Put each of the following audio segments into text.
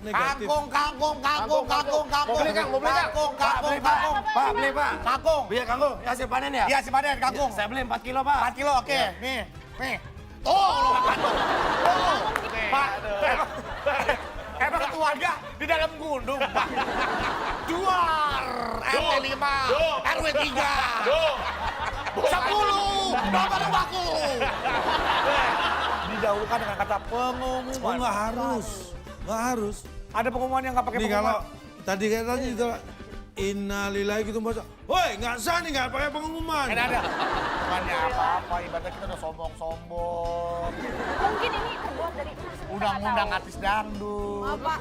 negatif. Kangkung. Mau beli, Kang? Mau beli, Kang? Kangkung. Pak, beli, Pak. Kangkung. Iya, kangkung. Ya, hasil panen ya? Iya, si panen kangkung. Saya beli 4 kilo, Pak. 4 kilo, oke. Iya. Nih. Tuh, lo makan tuh. Tuh. Pak, emang ketuanya di dalam gundung, Pak. Duar, RT 5, RW 3, 10, nomor baku. Didahulukan dengan kata pengumuman. Oh nggak harus, nggak harus. Ada pengumuman yang nggak pakai Nih pengumuman. kalau tadi itu innalillahi gitu masa, woi nggak sah nih nggak pakai pengumuman. Ada. Bukannya apa-apa, ibaratnya kita udah sombong-sombong. Mungkin ini terbuat dari emas. kita nggak Undang-undang tahu. artis dangdut. Maaf, Pak.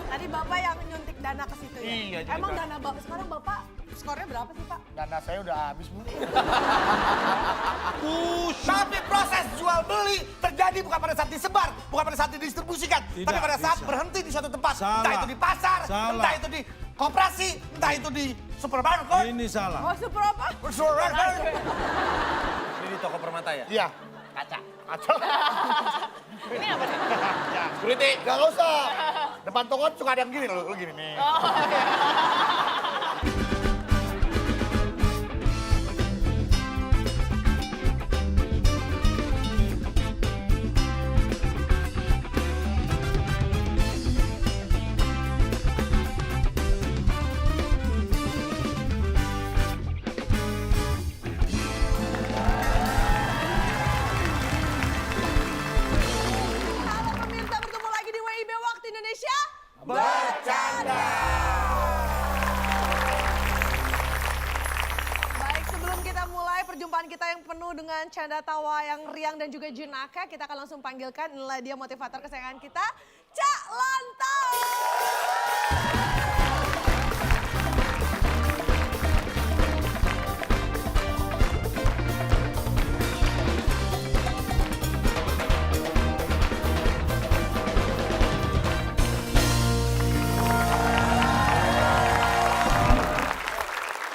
Tadi Bapak yang nyuntik dana ke situ ya? Iya, jadi Emang Pak. dana Bapak sekarang Bapak skornya berapa sih, Pak? Dana saya udah habis, Bu. Tapi proses jual beli terjadi bukan pada saat disebar, bukan pada saat didistribusikan, Tidak tapi pada saat bisa. berhenti di suatu tempat. Salah. Entah itu di pasar, Salah. entah itu di koperasi, entah itu di supermarket. Ini salah. Oh, super apa? Supermarket. Ini di toko permata ya? Iya. Kaca. Ini apa sih? Security. Gak usah. Depan toko suka ada yang gini loh, gini nih. Halo pemirsa, bertemu lagi di WIB Waktu Indonesia. Bercanda. Baik, sebelum kita mulai perjumpaan kita yang penuh dengan canda tawa yang riang dan juga jenaka, kita akan langsung panggilkan, inilah dia motivator kesayangan kita, Cak Lantau.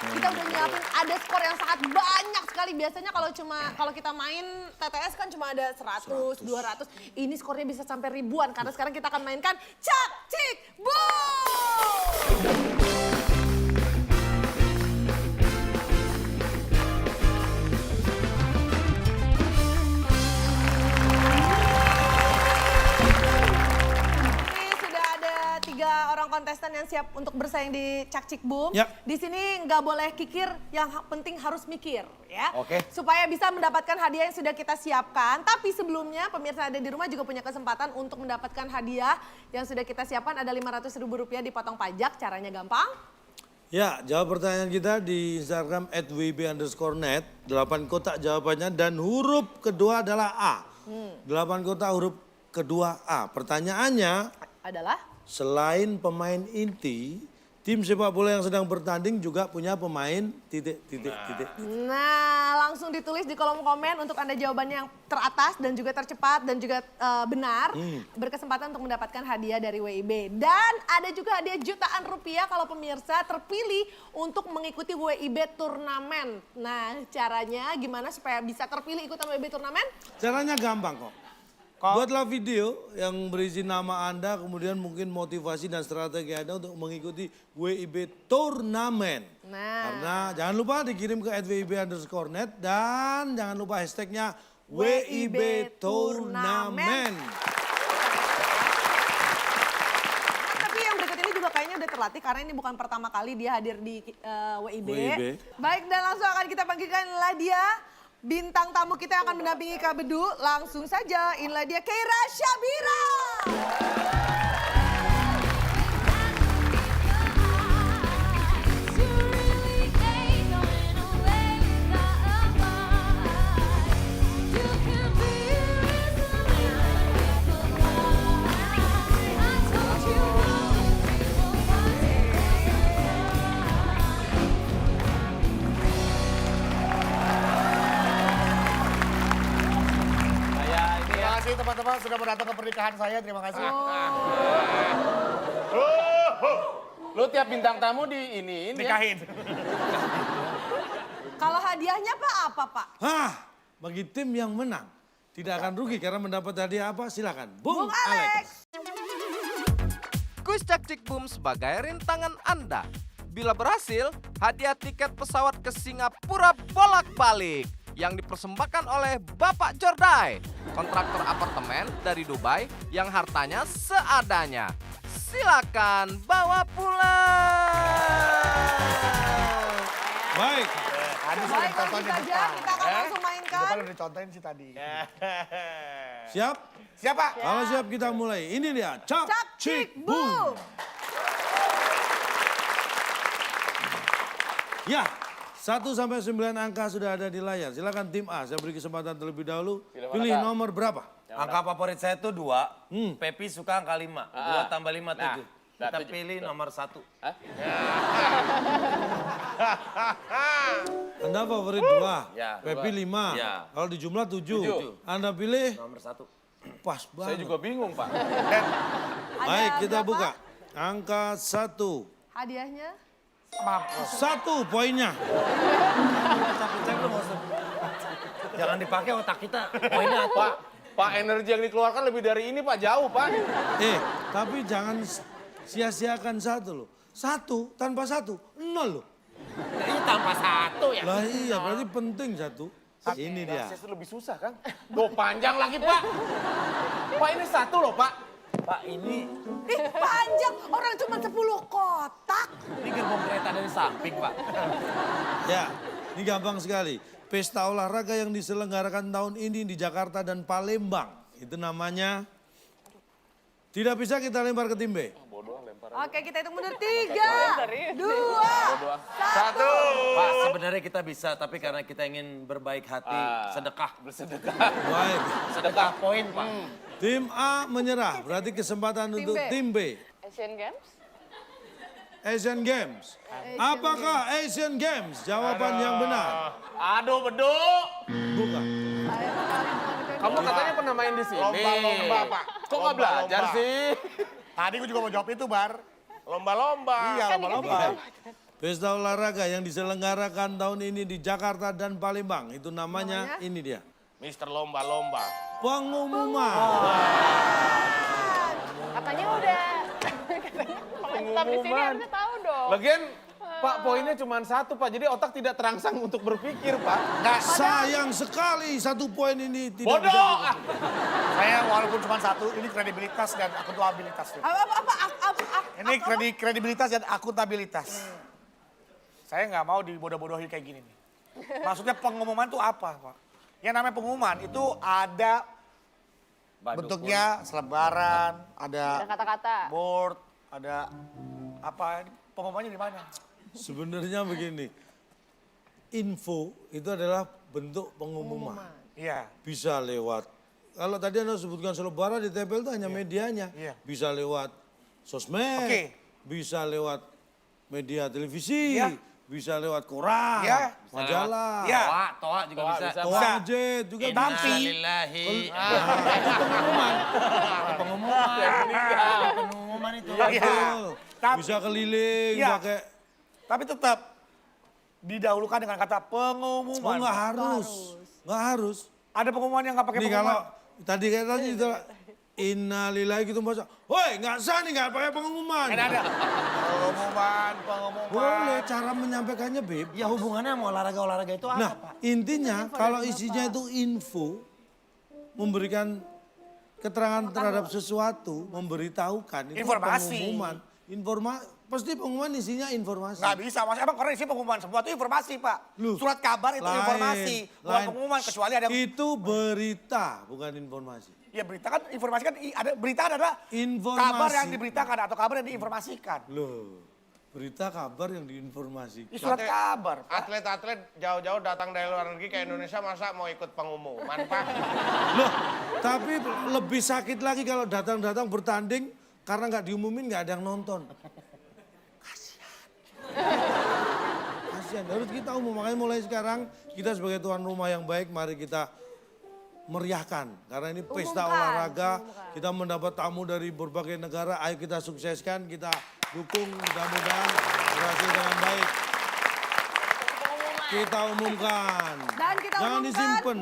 Kita udah nyiapin ada skor yang sangat banyak sekali. Biasanya kalau kita main TTS kan cuma ada 100, 200. Ini skornya bisa sampai ribuan karena sekarang kita akan mainkan Cak Cik Boom. Ini sudah ada 3 orang kontestan yang siap untuk bersaing di Cak Cik Boom. Ya. Di sini nggak boleh kikir, yang penting harus mikir ya. Oke. Supaya bisa mendapatkan hadiah yang sudah kita siapkan. Tapi sebelumnya pemirsa ada di rumah juga punya kesempatan untuk mendapatkan hadiah yang sudah kita siapkan. Ada Rp500.000 dipotong pajak, caranya gampang. Ya, jawab pertanyaan kita di Instagram @wb_net. 8 kotak jawabannya dan huruf kedua adalah A. 8 kotak huruf kedua A. Pertanyaannya, Adalah? selain pemain inti, tim sepak bola yang sedang bertanding juga punya pemain titik. Nah, langsung ditulis di kolom komen untuk Anda jawabannya yang teratas dan juga tercepat dan juga benar. Berkesempatan untuk mendapatkan hadiah dari WIB. Dan ada juga hadiah jutaan rupiah kalau pemirsa terpilih untuk mengikuti WIB turnamen. Nah, caranya gimana supaya bisa terpilih ikutan WIB turnamen? Caranya gampang kok. Buatlah video yang berisi nama Anda, kemudian mungkin motivasi dan strategi Anda untuk mengikuti WIB Turnamen. Nah. Karena jangan lupa dikirim ke @wib_net dan jangan lupa hashtagnya WIB Turnamen. Tapi yang berikut ini juga kayaknya udah terlatih karena ini bukan pertama kali dia hadir di WIB. WIB. Baik, dan langsung akan kita panggilkan inilah dia bintang tamu kita yang akan mendampingi Kak Bedu. Langsung saja, inilah dia Keira Syabira. Terima kasih teman-teman sudah datang ke pernikahan saya. Terima kasih. Lu tiap bintang tamu di iniin ya? Nikahin. Kalau hadiahnya Pak apa Pak? Hah, bagi tim yang menang tidak akan rugi karena mendapat hadiah apa? Silakan, Bung Bung Alex. Alex. Tulis Cak Cik Boom sebagai rintangan Anda. Bila berhasil, hadiah tiket pesawat ke Singapura bolak-balik yang dipersembahkan oleh Bapak Jordai, kontraktor apartemen dari Dubai yang hartanya seadanya. Silakan bawa pulang. Baik. Tadi sudah Baik, dicontohin langsung di saja depan. kita akan langsung Di depan mainkan. udah dicontohin sih tadi. Siap? Siapa? Kalau siap kita mulai. Ini dia, Cak Cak Cik Cik Boom. Boom. Ya, 1 sampai 9 angka sudah ada di layar. Silakan tim A, saya beri kesempatan terlebih dahulu. Pilih nomor berapa? Angka favorit saya tuh 2. Pepi suka angka 5. 2 tambah 5, 7. Kita pilih nomor 1. Anda favorit 2, Ya, Pepi 5. Ya. Kalau di jumlah 7. Anda pilih Nomor 1. pas banget. Saya juga bingung, Pak. Baik, Ada kita berapa? buka. Angka 1. Hadiahnya. 1 poinnya. Jangan dipakai otak kita. Poinnya apa? Pak, energi yang dikeluarkan lebih dari ini, Pak. Jauh, Pak. Tapi jangan sia-siakan 1 loh. 1 tanpa 1, 0 loh. Ini tanpa 1 ya. Lah iya, berarti penting 1. Ini dia. Itu lebih susah, kan? Tuh, panjang lagi, Pak. Pak, ini 1 loh, Pak. Pak, ini Panjang, orang cuma 10 kotak. gerbong kereta dari samping, Pak. Ya, ini gampang sekali. Pesta olahraga yang diselenggarakan tahun ini di Jakarta dan Palembang. Itu namanya... Tidak bisa kita lempar ke tim B. Oke, kita hitung mundur. 3, 2, 1. Pak, sebenarnya kita bisa, tapi karena kita ingin berbaik hati, sedekah. Bersedekah. Baik. Sedekah poin, Pak. Tim A menyerah, berarti kesempatan Tim untuk B. tim B. Asian Games? Asian Games. Apakah Asian Games? Jawaban yang benar. Aduh, beduk. Bukan. Kamu katanya pernah main di sini. Lomba-lomba, Pak. Kok nggak belajar Lomba-lomba. sih? Tadi gue juga mau jawab itu, Bar. Lomba-lomba. Iya, lomba-lomba. Pesta olahraga yang diselenggarakan tahun ini di Jakarta dan Palembang. Itu namanya, ini dia. Mister Lomba-lomba. Pengumuman. Katanya udah. Tapi sini harusnya tahu dong. Lagian, Pak, poinnya cuma 1, Pak. Jadi otak tidak terangsang untuk berpikir, Pak. Sayang sekali 1 poin ini tidak bisa. Bodoh! Saya walaupun cuma 1, ini kredibilitas dan akuntabilitas. Ini kredibilitas dan akuntabilitas. Saya nggak mau dibodoh-bodohin kayak gini nih. Maksudnya pengumuman itu apa, Pak? Yang namanya pengumuman itu ada bentuknya selebaran, Ada ada kata-kata. board, ada apa? Pengumumannya di mana? Sebenarnya begini. Info itu adalah bentuk pengumuman. Iya. Bisa lewat, kalau tadi Anda sebutkan selebaran di tempel itu hanya medianya. Iya. Bisa lewat sosmed, Oke. bisa lewat media televisi, Iya. bisa lewat koran, Iya. majalah, Iya. Toa juga bisa. toa Bisa. masjid juga bisa. Tapi Innalillahi. Itu pengumuman. Pengumuman itu. Iya. Betul. Tapi- Bisa keliling, Iya. pakai. Tapi tetap didahulukan dengan kata pengumuman. Oh nggak harus, nggak harus. Ada pengumuman yang nggak pakai Nih pengumuman. kalau tadi kayak tadi itu innalillahi gitu masa, woi nggak sah nih nggak pakai pengumuman. Ada. Pengumuman. Boleh, cara menyampaikannya beb. Ya hubungannya sama olahraga itu apa, Nah, Pak? intinya kalau isinya itu info, memberikan keterangan terhadap sesuatu, memberitahukan itu Informasi. pengumuman. Pasti pengumuman isinya informasi. Nggak bisa, Mas. Emang koreksi pengumuman. Semua itu informasi, Pak. Loh, Surat kabar itu lain, informasi. Bukan lain. pengumuman, kecuali ada... Itu berita, bukan informasi. Ya berita kan, informasi kan, ada berita adalah Informasi. kabar yang diberitakan atau kabar yang diinformasikan. Loh, berita kabar yang diinformasikan. Ini surat kabar, Pak. Atlet-atlet jauh-jauh datang dari luar negeri ke Indonesia, masa mau ikut pengumuman, Pak? Loh, tapi lebih sakit lagi kalau datang-datang bertanding karena nggak diumumin nggak ada yang nonton. Kasihan, harus kita umum. Makanya mulai sekarang kita sebagai tuan rumah yang baik, mari kita meriahkan. Karena ini pesta olahraga, kita mendapat tamu dari berbagai negara. Ayo kita sukseskan, kita dukung, mudah-mudahan berhasil dengan baik. Kita umumkan. Dan kita Jangan umumkan, disimpan.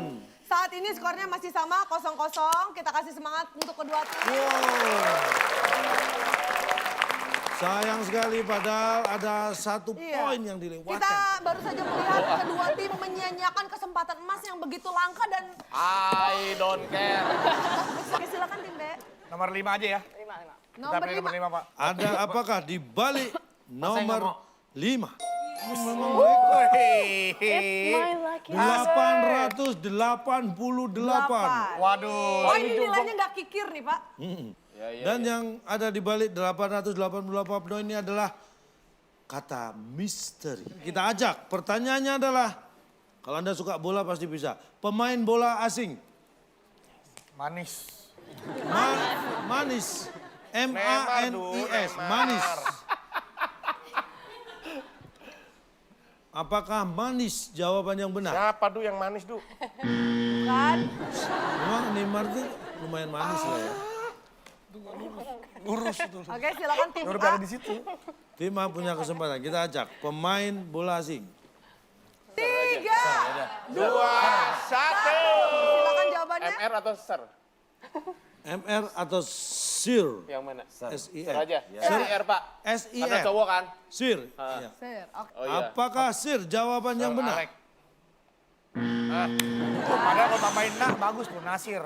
saat ini skornya masih sama 0-0. Kita kasih semangat untuk kedua tim. Sayang sekali padahal ada 1 Iya. poin yang dilewatkan. Kita baru saja melihat kedua tim menyia-nyiakan kesempatan emas yang begitu langka dan... I don't care. Oke, silakan tim B. Nomor 5 aja ya. Nomor Kita pilih 5. nomor 5, Pak. Ada apakah di balik nomor 5? My lucky 888. Waduh. Oh, ini nilainya nggak kikir nih, Pak. Dan yang ada di balik 888 poin ini adalah kata misteri. Kita ajak, pertanyaannya adalah, kalau Anda suka bola pasti bisa. Pemain bola asing. Manis. Manis. M-A-N-I-S. Manis. Apakah manis jawaban yang benar? Siapa Du yang manis Du? Kan? Memang Neymar itu lumayan manis lah ya. Oke, silakan tim Baru A. ada di situ. Tim A punya kesempatan, kita ajak pemain bola asing. 3, 2, 1. silakan jawabannya. MR atau Sir? MR atau Sir? Yang mana? S-I-R. Sir aja. SIR Pak. Karena S-I-R. cowok kan? Sir. Iya. Sir, oke. Oh iya. Apakah Sir jawaban yang benar? Alek. Padahal kalau tambahin nak bagus tuh, Nasir.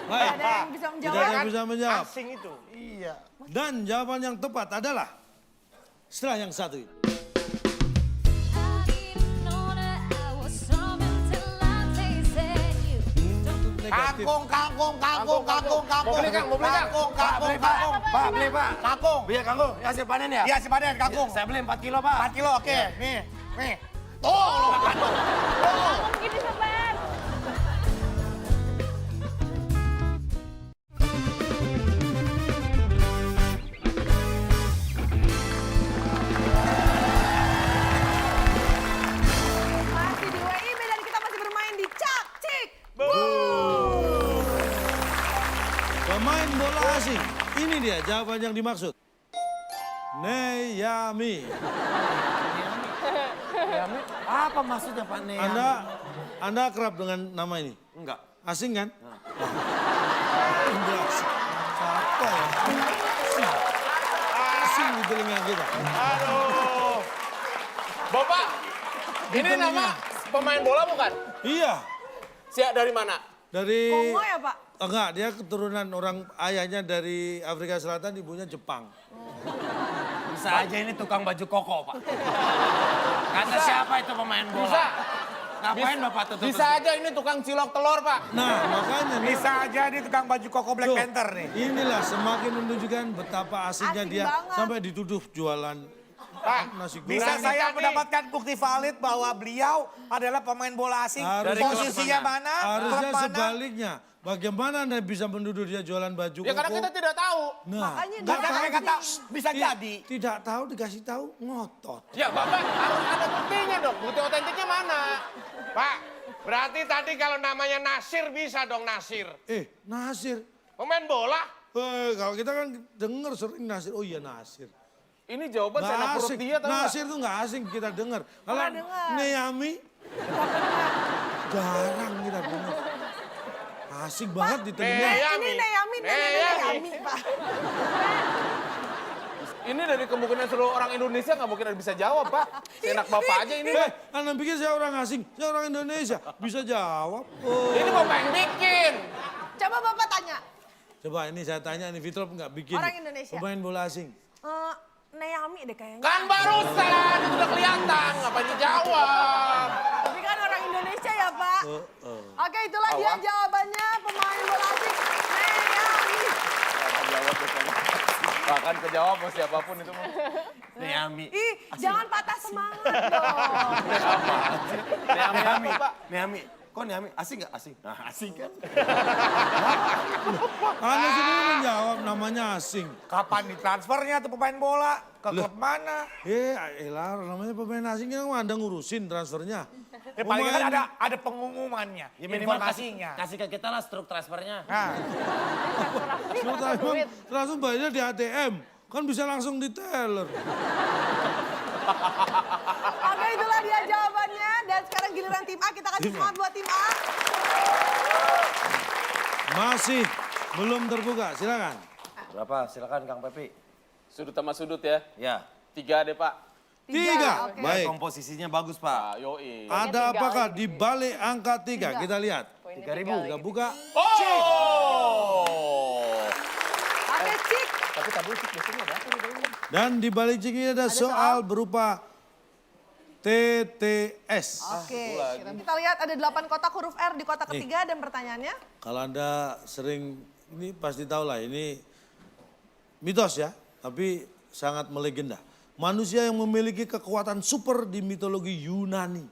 Baik. Ada yang bisa Tidak menjawab? ada yang bisa menjawab. Asing itu. Iya. Dan jawaban yang tepat adalah setelah yang satu ini. Negatif. Kangkung. Mau beli, Kang? Mau beli, Kang? Kangkung. Pak, beli Pak. Kangkung. Biar kangkung, ya hasil panen ya? Iya, si panen kangkung. Saya beli 4 kilo Pak. 4 kilo, oke. Nih. Tuh, lo makan tuh. Gini Sobat. Masih di WIB dan kita masih bermain di Cak Cik. Pemain bola asing. Ini dia jawaban yang dimaksud. Neyami. Apa maksudnya Pak Nea? Anda kerap dengan nama ini? Enggak. Asing kan? Enggak asing. Siapa ya? Asing di telinga kita. Aduh. Bapak, ini nama pemain bola bukan? Iya. Siap dari mana? Dari... Kongo ya, Pak? Enggak, dia keturunan orang ayahnya dari Afrika Selatan, ibunya Jepang. Bisa aja ini tukang baju koko Pak. Kata siapa itu pemain bola? Bisa. Ngapain Bapak tutup? Bisa aja ini tukang cilok telur Pak. Nah, makanya nih, Bisa aja di tukang baju koko Black tuh, Panther nih. inilah semakin menunjukkan betapa asiknya Asik dia banget. sampai dituduh jualan Pak, nasi goreng. Bisa Berani saya tadi. mendapatkan bukti valid bahwa beliau adalah pemain bola asing. Harus- Posisinya mana? Harusnya klub mana? sebaliknya. Bagaimana Anda bisa menuduh dia jualan baju ya karena koko? kita tidak tahu. Nah, Makanya Nggak dia pakai kata bisa ti- jadi. Tidak tahu dikasih tahu ngotot. Ya Bapak harus ada buktinya dong. Bukti otentiknya mana? Pak, berarti tadi kalau namanya Nasir bisa dong Nasir. Nasir. Pemain bola? Kalau kita kan dengar sering Nasir. Oh iya Nasir. Ini jawaban saya Nggak perut asing. dia tahu nggak? Nasir tuh nggak asing kita dengar. Kalau Pernah dengar. Neyami jarang kita dengar. Asik banget di telinga. Ini Neyami, Neyami, Pak. Ini dari kemungkinan seluruh orang Indonesia nggak mungkin bisa jawab Pak. Enak Bapak aja ini. Anda pikir saya orang asing? Saya orang Indonesia. Bisa jawab. Oh. Ini Bapak yang bikin. Coba Bapak tanya. Coba ini saya tanya, ini Fitrop nggak bikin. Orang Indonesia. Pemain bola asing. Neyami deh kayaknya. Kan barusan itu udah kelihatan. Ngapain dijawab? Tapi kan orang Indonesia ya, Pak. Oke, itulah dia jawabannya pemain bola asing. Neyami. Jawab bahkan kejawab mau siapapun itu mah. Neyami. Ih, jangan patah semangat dong. Neyami. Kok Neyami? Asing nggak? Asing. Nah asing kan. Anda sendiri menjawab namanya asing. Kapan ditransfernya tuh pemain bola? Ke klub mana? Elah namanya pemain asing kan Anda ngurusin transfernya. Paling kan ada pengumumannya, Ya minimal informasinya. kasih ke kita lah struk transfernya. Nah, Langsung bayarnya di ATM. Kan bisa langsung di teller. Oke, itulah dia jawabannya. Dan sekarang giliran tim A, kita kasih Tim A. semangat buat tim A. Masih belum terbuka, silakan. Berapa? Silakan Kang Pepi. Sudut sama sudut ya. Ya. 3 deh, Pak. 3. Oke. Baik. Komposisinya bagus, Pak. Yoi. Ada 3 apakah lagi. di balik angka 3? Kita lihat. Poinnya 3.000. Kita buka. Oh! Oke, Cik. Tapi tadi sih biasanya ada apa nih? Dan di balik cik ini ada soal berupa TTS. Oke, kita lihat ada 8 kotak huruf R di kotak ketiga dan pertanyaannya. Kalau Anda sering, ini pasti tahu lah, ini mitos ya, tapi sangat melegenda. Manusia yang memiliki kekuatan super di mitologi Yunani.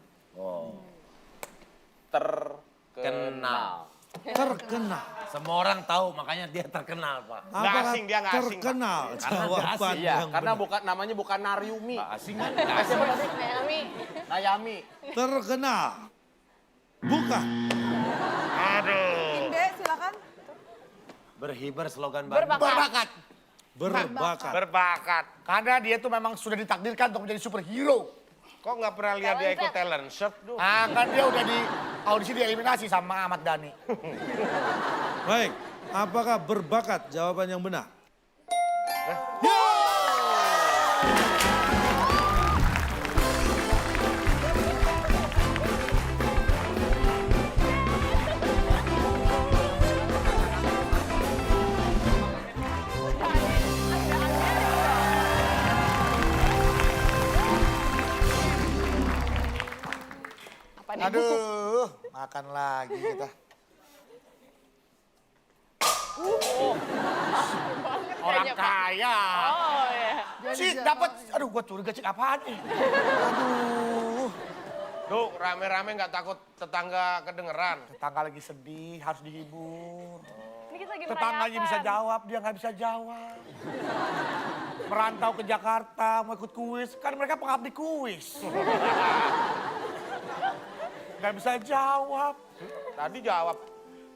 Terkenal. Terkenal. Semua orang tahu, makanya dia terkenal, Pak. Apakah asing, dia nggak asing, Pak. terkenal? Jawaban Iya, yang karena benar. namanya bukan Naryumi. Asing kan? Naomi. Nayami. Terkenal. Bukan. Tim B, silakan. Berhibar slogan baru. Berbakat. Berbakat. Berbakat. Karena dia tuh memang sudah ditakdirkan untuk menjadi superhero. Kok nggak pernah lihat dia ikut talent show? Duh. Ah, kan dia udah di audisi dieliminasi sama Ahmad Dhani. Baik. Apakah berbakat? Jawaban yang benar. Apa nih? Aduh, makan lagi kita. Orang Kayaknya, Pak. kaya. Oh ya. Cik dapat, aduh gua curiga Cik apaan nih. Aduh. Duh, rame-rame nggak takut tetangga kedengeran. Tetangga lagi sedih, harus dihibur. Ini kita lagi Tetangganya bisa merayakan. jawab, dia nggak bisa jawab. Merantau ke Jakarta, mau ikut kuis. Kan mereka pengabdi kuis. Nggak bisa jawab. Tadi jawab.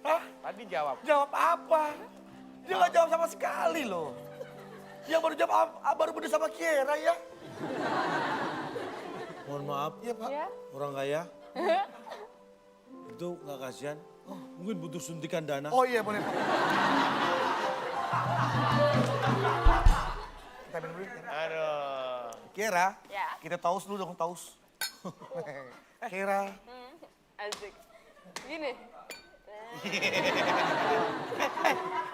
Hah? Tadi jawab. Jawab apa? Dia nggak jawab sama sekali loh. Yang baru jawab, baru bener sama Kiera ya. Mohon maaf, Iya Pak. Ya. orang kaya. Itu nggak kasihan. Mungkin butuh suntikan dana. Oh iya boleh Pak. Kita minum dulu. Aduh. Kiera, Ya. kita taus dulu dong, taus. Kiera. Asik. Gini.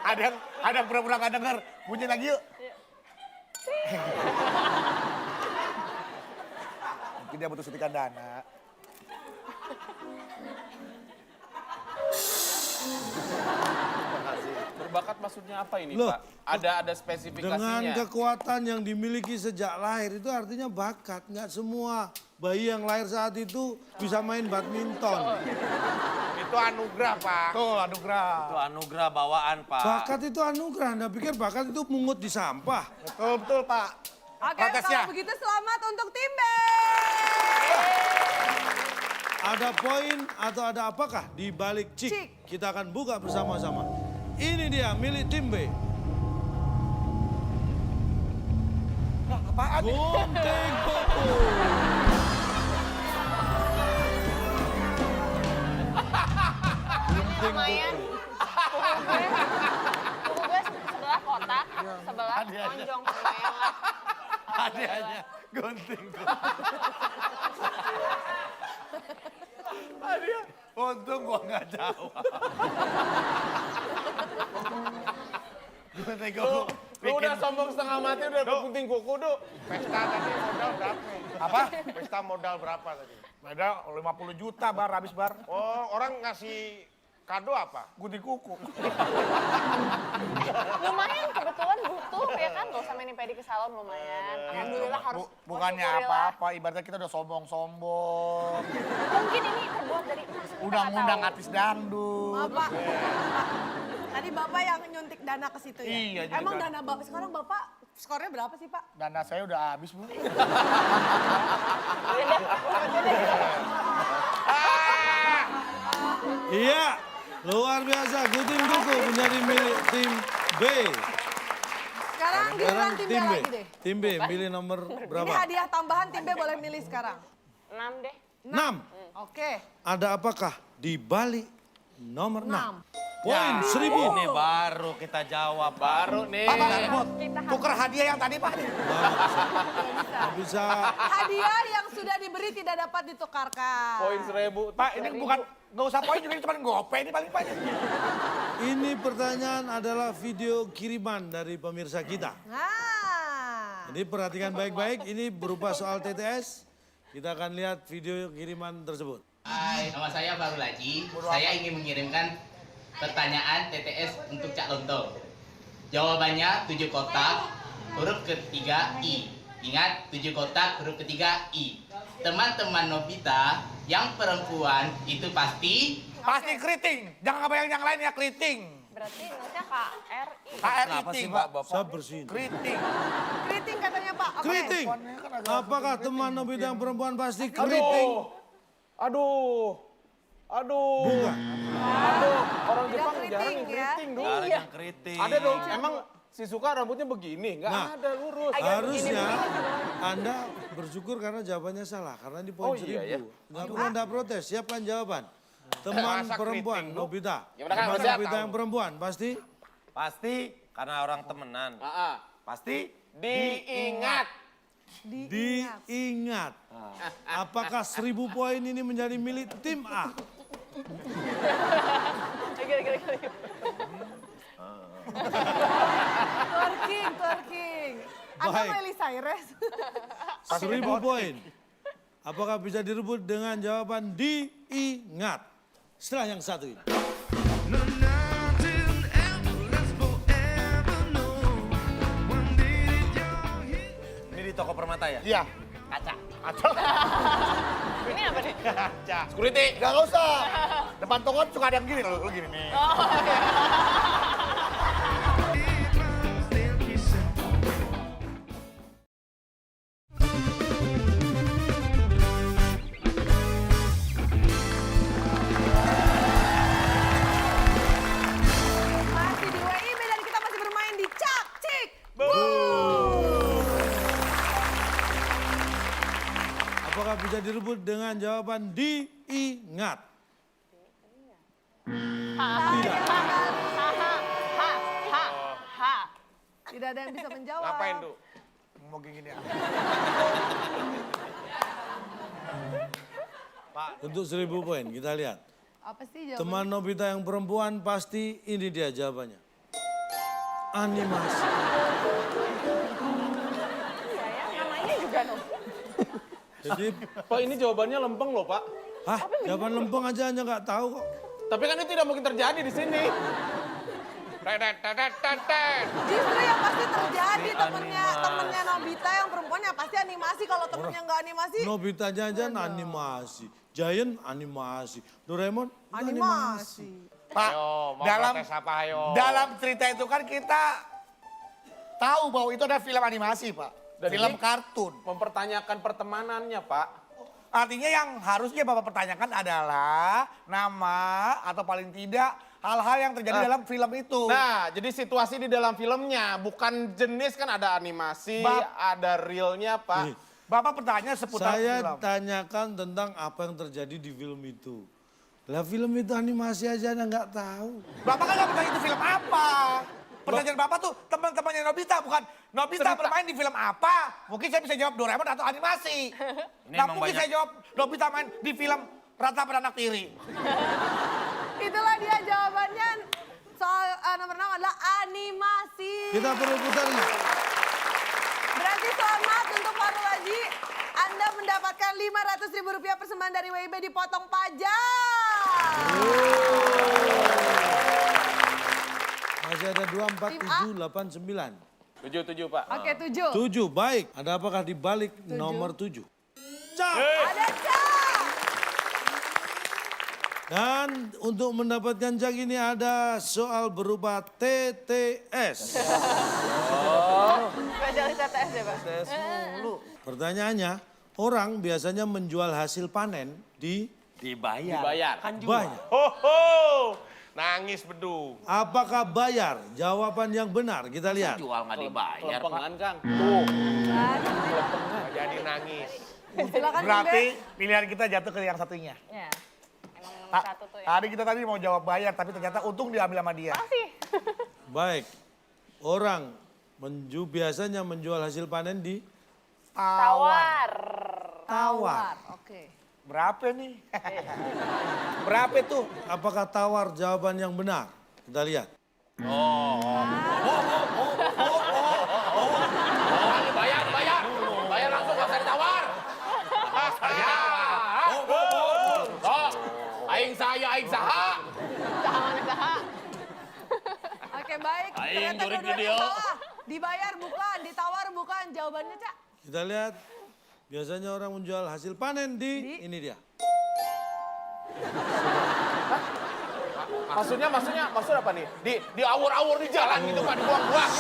Ada yang pura-pura nggak denger. Bunyi lagi yuk. Mungkin dia butuh suntikan dana. Berbakat maksudnya apa ini, Loh, Pak? Ada spesifikasinya. Dengan kekuatan yang dimiliki sejak lahir itu artinya bakat. Nggak semua bayi yang lahir saat itu bisa main badminton. Itu anugerah, Pak. Tuh, anugerah. Itu anugerah bawaan, Pak. Bakat itu anugerah. Anda pikir bakat itu mungut di sampah? Betul, betul Pak. Oke, Protesnya. kalau begitu selamat untuk tim B. Ada poin atau ada apakah di balik cik? Cik. Kita akan buka bersama-sama. Ini dia milik tim B. Nah, apaan nih? Gunting kuku. Ini lumayan. Kuku gue sebelah kotak, sebelah lonjong. Lumayan lah. Hadiahnya gunting. Hadiah. Untung gua nggak jawab. Gunting kuku. Lu udah sombong setengah mati udah gunting kuku, Duk. Pesta tadi modal berapa? Apa? Pesta modal berapa tadi? Beda 50 juta bar, habis bar. Oh, orang ngasih kado apa? Gunting kuku. Lumayan kebetulan butuh ya kan, gak usah mainin pedi ke salon lumayan. Alhamdulillah harus Bukannya bersyukurillah. apa-apa, ibaratnya kita udah sombong-sombong. Mungkin ini terbuat dari emas. kita Udah nggak ngundang tahu. artis dangdut. Maaf Pak. Tadi Bapak yang nyuntik dana ke situ ya? Iya, jadi Emang dana. dana Bapak, sekarang Bapak skornya berapa sih Pak? Dana saya udah habis, Bu. Iya, luar biasa. Gunting kuku menjadi milik tim B. Sekarang giliran tim B lagi deh. Tim B, pilih nomor Ini berapa? hadiah tambahan tim B boleh milih sekarang. 6 deh. 6. Oke. Ada apakah di balik nomor 6. 6. Poin 1000. Ini baru kita jawab. Baru nih. Pak Mahmud, tuker hadiah yang tadi Pak. Nggak bisa. Hadiah yang sudah diberi tidak dapat ditukarkan. Poin 1000. Pak, ini bukan, nggak usah poin juga, ini cuma gope ini paling banyak. Ini pertanyaan adalah video kiriman dari pemirsa kita. Nah. Jadi perhatikan baik-baik, ini berupa soal TTS. Kita akan lihat video kiriman tersebut. Hai, nama saya Baru Laji. Saya ingin mengirimkan pertanyaan TTS untuk Cak Lontong. Jawabannya 7 kotak, huruf ketiga I. Ingat, 7 kotak, huruf ketiga I. Teman-teman Nobita yang perempuan itu pasti... Pasti keriting, jangan kebayang yang lain ya, keriting. Berarti nantinya KRI. KRI, Pak. Saya bersihin. Keriting. Keriting katanya Pak. Oke. Keriting. Apakah teman Nobita yang perempuan pasti keriting? Aduh. Bukan. Aduh, orang Tidak Jepang keriting, jarang ya. yang keriting dong. Jarang yang kritik. Ada dong, emang si Suka rambutnya begini? Nggak Nah. ada, lurus. Harusnya Anda bersyukur karena jawabannya salah. Karena di poin Oh, iya, 1000. Nggak perlu Anda protes, siapkan jawaban. Teman Masa perempuan, keriting, Bu? Nobita. Gimana, Kang? Teman Siap, Nobita Kang? yang perempuan, pasti? Pasti karena orang temenan. Pasti Diingat. Diingat. Apakah 1000 poin ini menjadi milik tim A? Twerking. Anda Baik. Miley Cyrus. 1000 poin. Apakah bisa direbut dengan jawaban diingat? Setelah yang satu ini. ini di toko permata ya? Iya. Kaca. Ini apa nih? Security. Nggak usah. Depan toko suka ada yang gini loh, gini nih. Masih di WIB dan kita masih bermain di Cak Cik Apakah bisa direbut dengan jawaban diingat? Tidak. Tidak ada yang bisa menjawab. Ngapain tuh? Mau gini ya. Untuk 1000 poin, kita lihat. Apa sih jawabannya? Teman Nobita yang perempuan pasti ini dia jawabannya. Animasi. Iya ya, namanya juga no. Jadi, Pak, ini jawabannya lempeng loh, Pak. hah, jawaban lempeng aja hanya nggak tahu kok. Tapi kan itu tidak mungkin terjadi di sini. Justru yang pasti terjadi temennya Nobita yang perempuannya pasti animasi. Kalau temennya nggak animasi, Nobita jajan animasi, Giant animasi, Doraemon juga animasi. Pak, Ayo, mau dalam protes apa ayo? dalam cerita itu kan kita tahu bahwa itu ada film animasi, Pak. Dan Film ini- kartun. Mempertanyakan pertemanannya, Pak. Artinya yang harusnya Bapak pertanyakan adalah nama atau paling tidak hal-hal yang terjadi dalam film itu. Nah, jadi situasi di dalam filmnya, bukan jenis kan ada animasi, ada realnya, Pak. Nih, Bapak bertanya seputar saya film. tanyakan tentang apa yang terjadi di film itu. Lah film itu animasi aja Anda nggak tahu. Bapak kan nggak bertanya itu film apa. Pertanyaan Bapak tuh teman-temannya Nobita, bukan Nobita bermain di film apa. Mungkin saya bisa jawab Doraemon atau animasi. Ini Nah, emang mungkin banyak- saya jawab Nobita main di film Rata Beranak Tiri. itulah dia jawabannya. Soal nomor 6 adalah animasi. Kita perlu putar ini. Berarti selamat untuk Pak Rulaji. Anda mendapatkan Rp500.000 persembahan dari WIB dipotong pajak. Masih ada 2, 4, 7, 8, 9. 7, Pak. Oke, 7. 7, baik. Ada apakah di balik nomor 7? Cak! Ada Cak. Dan untuk mendapatkan jak ini ada soal berupa TTS. Spesialis TTS ya, Pak? Pertanyaannya, orang biasanya menjual hasil panen di Dibayar. banyak. Ho ho. Nangis bedung. Apakah bayar? Jawaban yang benar, kita lihat. Jual nggak dibayar, Pak. Lempengan, Kang. Tuh. Nggak jadi nangis. Silakan Berarti pilihan kita jatuh ke yang satunya. Ya. Emang satu tuh ya. Tadi kita mau jawab bayar, tapi ternyata untung diambil sama dia. Makasih. Baik, orang biasanya menjual hasil panen di Tawar. tawar. Oke. Berapa nih? Berapa tuh? Apakah tawar jawaban yang benar? Kita lihat. Bayar, bayar. Bayar langsung, gak usah ditawar. Aing saya, aing saha. Oke, baik. Aing Ternyata jurik dua-duanya video. salah. Dibayar bukan, ditawar bukan. Jawabannya, Cak. Kita lihat. Biasanya orang menjual hasil panen di ini dia. Maksud apa nih? Diawur-awur di jalan gitu Pak, dibuang-buang.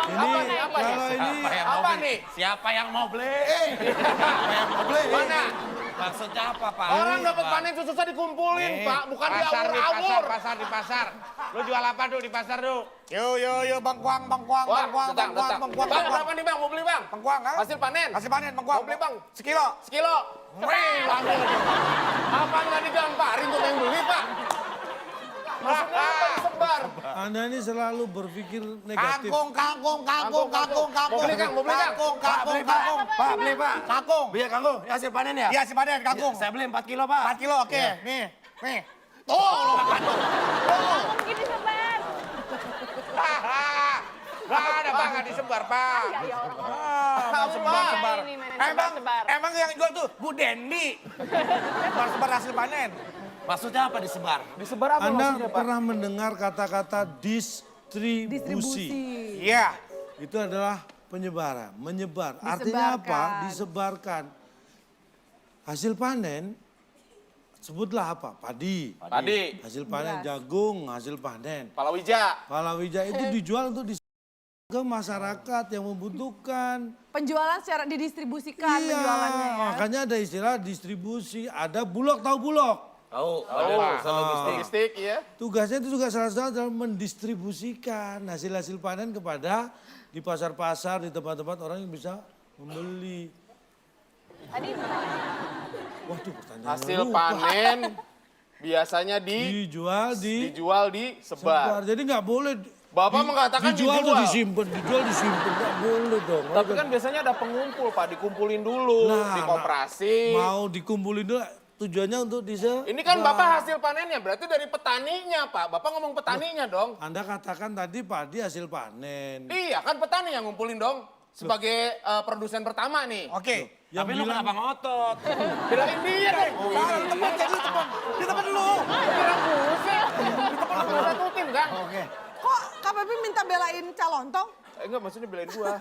Dibuang Ini apa nih? Apa nih? kalau ini Apa nih? Siapa yang mau beli? Mana? Maksudnya apa, Pak? Orang dapat panen susah dikumpulin, Pak, bukan diawur-awur. Di pasar. Lu jual apa tuh di pasar tuh? Yo, Bang Kuang. Bang, berapa nih Bang? Mau beli Bang? Bang Kuang, ha? Hasil panen. Hasil panen, Bang Kuang. Mau beli Bang? Sekilo. Sekilo. Wih, ambil. Apa nggak digamparin tuh yang beli Pak? Maksudnya apa disebar? Anda ini selalu berpikir negatif. Kangkung. Mau beli Kang, mau beli Kang? Kangkung. Pak, beli Pak. Kangkung. Biar kangkung, ya hasil panen ya? Iya, hasil panen, kangkung. Saya beli 4 kilo, Pak. 4 kilo, oke. Nih. Tuh, lo makan tuh. Mungkin disebar. Nggak ada, Pak, nggak disebar, Pak. Ya orang. Sebar. Ini mainan sebar. Emang yang jual tuh Bu Dendi. Sebar hasil panen. Maksudnya apa disebar? Disebar apa Anda maksudnya, Pak? pernah mendengar kata-kata distribusi? Iya. Itu adalah penyebaran, menyebar. Artinya apa? Disebarkan. Hasil panen, sebutlah apa? Padi. Padi. Hasil panen jagung, hasil panen. Palawija. Palawija itu dijual untuk ke masyarakat yang membutuhkan. Penjualan secara didistribusikan Iya, penjualannya ya. makanya ada istilah distribusi. Ada bulog, tahu bulog? Tahu. Logistik, ya. Tugasnya itu juga salah satu adalah mendistribusikan hasil-hasil panen kepada di pasar-pasar, di tempat-tempat orang yang bisa membeli. Tadi Waduh, pertanyaan Hasil lupa. panen biasanya dijual disebar. sebar. Jadi nggak boleh. Bapak mengatakan dijual tuh dijual. disimpan, nggak boleh dong. Tapi kan biasanya ada pengumpul, Pak. Dikumpulin dulu, Nah, dikoperasi. mau dikumpulin dulu, tujuannya untuk Ini kan Bapak hasil panennya, berarti dari petaninya, Pak. Bapak ngomong petaninya dong. Anda katakan tadi padi hasil panen. Iya, kan petani yang ngumpulin dong. Sebagai produsen pertama nih. Oke. Yang Tapi lu bilang- kenapa ngotot? Belain dia dong. Salah, di tempat dulu. Kira buset. Kita perlu satu tim, kan? Oke. Kok KPP minta belain calontong? Enggak, maksudnya belain gua.